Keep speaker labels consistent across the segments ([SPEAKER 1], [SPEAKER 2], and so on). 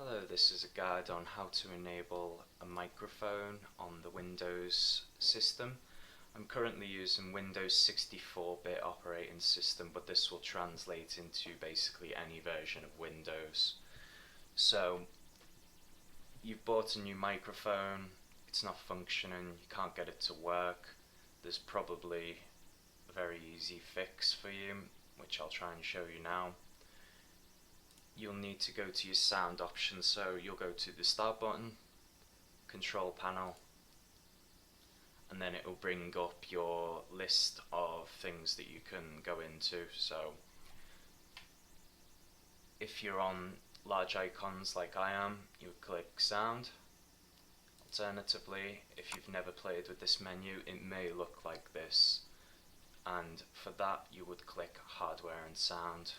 [SPEAKER 1] Hello, this is a guide on how to enable a microphone on the Windows system. I'm currently using Windows 64-bit operating system, but this will translate into basically any version of Windows. So, you've bought a new microphone, it's not functioning, you can't get it to work. There's probably a very easy fix for you, which I'll try and show you now. You'll need to go to your sound options, so you'll go to the start button, control panel, and then it will bring up your list of things that you can go into. So if you're on large icons like I am, you would click sound. Alternatively, if you've never played with this menu, it may look like this, and for that you would click hardware and sound,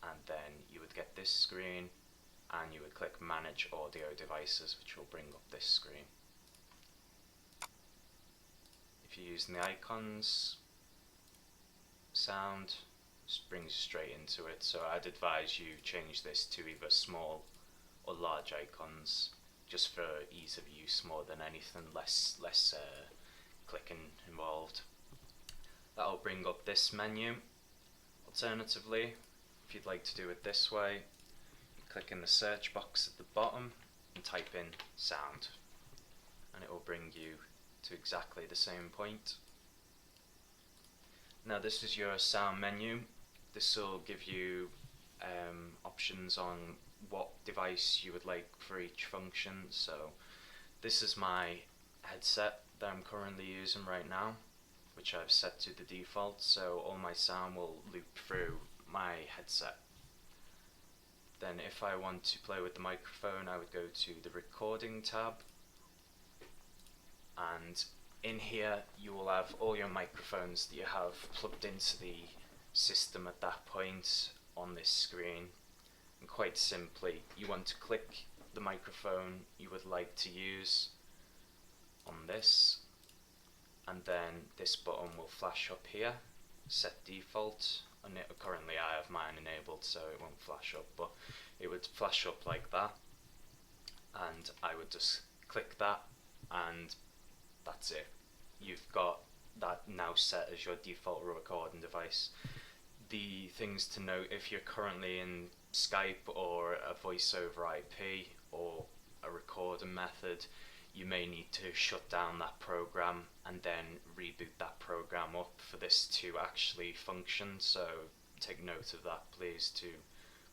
[SPEAKER 1] and then you would get this screen, and you would click manage audio devices, which will bring up this screen. If you're using the icons, sound just brings you straight into it, so I'd advise you change this to either small or large icons, just for ease of use more than anything, less clicking involved. That'll bring up this menu. Alternatively, if you'd like to do it this way, you click in the search box at the bottom and type in sound, and it will bring you to exactly the same point. Now this is your sound menu. This will give you options on what device you would like for each function. So this is my headset that I'm currently using right now, which I've set to the default, so all my sound will loop through my headset. Then if I want to play with the microphone, I would go to the recording tab, and in here you will have all your microphones that you have plugged into the system at that point on this screen. And quite simply, you want to click the microphone you would like to use on this, and then this button will flash up here, set default, and currently I have mine enabled so it won't flash up, but it would flash up like that, and I would just click that, and that's it. You've got that now set as your default recording device. The things to note: if you're currently in Skype or a voice over IP or a recording method, you may need to shut down that program and then reboot that program up for this to actually function. So take note of that, please, to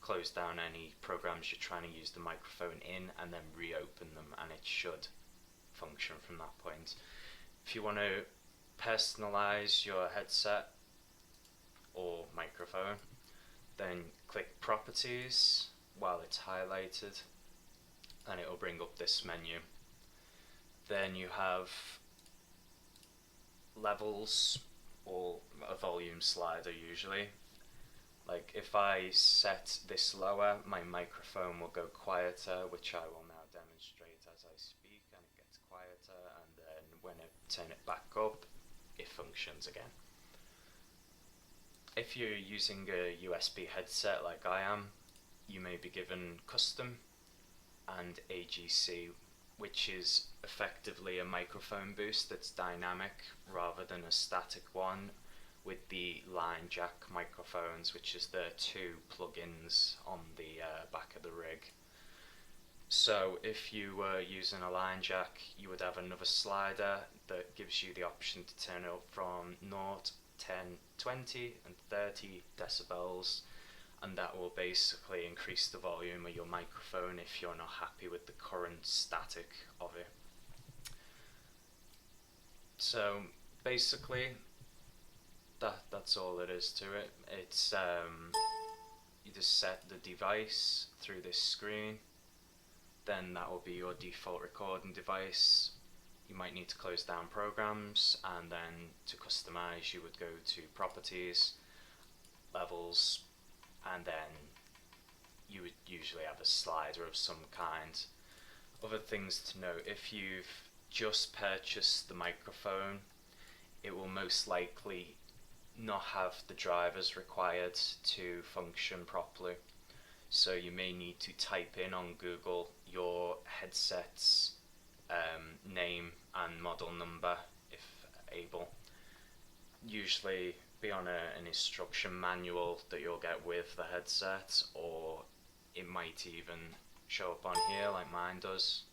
[SPEAKER 1] close down any programs you're trying to use the microphone in and then reopen them, and it should function from that point. If you want to personalize your headset or microphone, then click properties while it's highlighted, and it will bring up this menu. Then you have levels, or a volume slider usually. Like if I set this lower, my microphone will go quieter, which I will now demonstrate as I speak, and it gets quieter, and then when I turn it back up, it functions again. If you're using a USB headset like I am, you may be given custom and AGC, which is effectively a microphone boost that's dynamic rather than a static one, with the line jack microphones, which is the two plugins on the back of the rig. So if you were using a line jack, you would have another slider that gives you the option to turn it up from 0, 10, 20 and 30 decibels, and that will basically increase the volume of your microphone if you're not happy with the current static of it. So basically that's all it is to it. It's you just set the device through this screen, then that will be your default recording device. You might need to close down programs, and then to customize you would go to properties, levels, and then you would usually have a slider of some kind. Other things to note: if you've just purchased the microphone, it will most likely not have the drivers required to function properly. So you may need to type in on Google your headset's name and model number if able. Usually be on an instruction manual that you'll get with the headset, or it might even show up on here like mine does,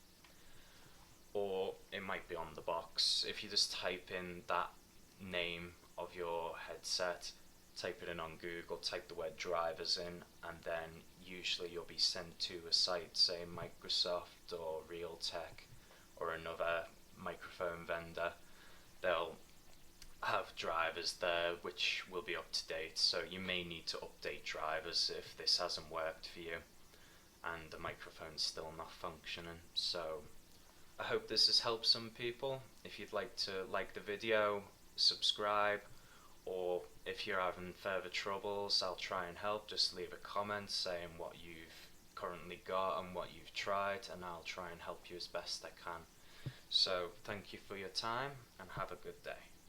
[SPEAKER 1] or it might be on the box. If you just type in that name of your headset, type it in on Google, type the word drivers in, and then usually you'll be sent to a site, say Microsoft or Realtek or another microphone vendor. They'll have drivers there which will be up to date, so you may need to update drivers if this hasn't worked for you and the microphone's still not functioning. So I hope this has helped some people. If you'd like to like the video, subscribe, or if you're having further troubles, I'll try and help. Just leave a comment saying what you've currently got and what you've tried, and I'll try and help you as best I can. So thank you for your time and have a good day.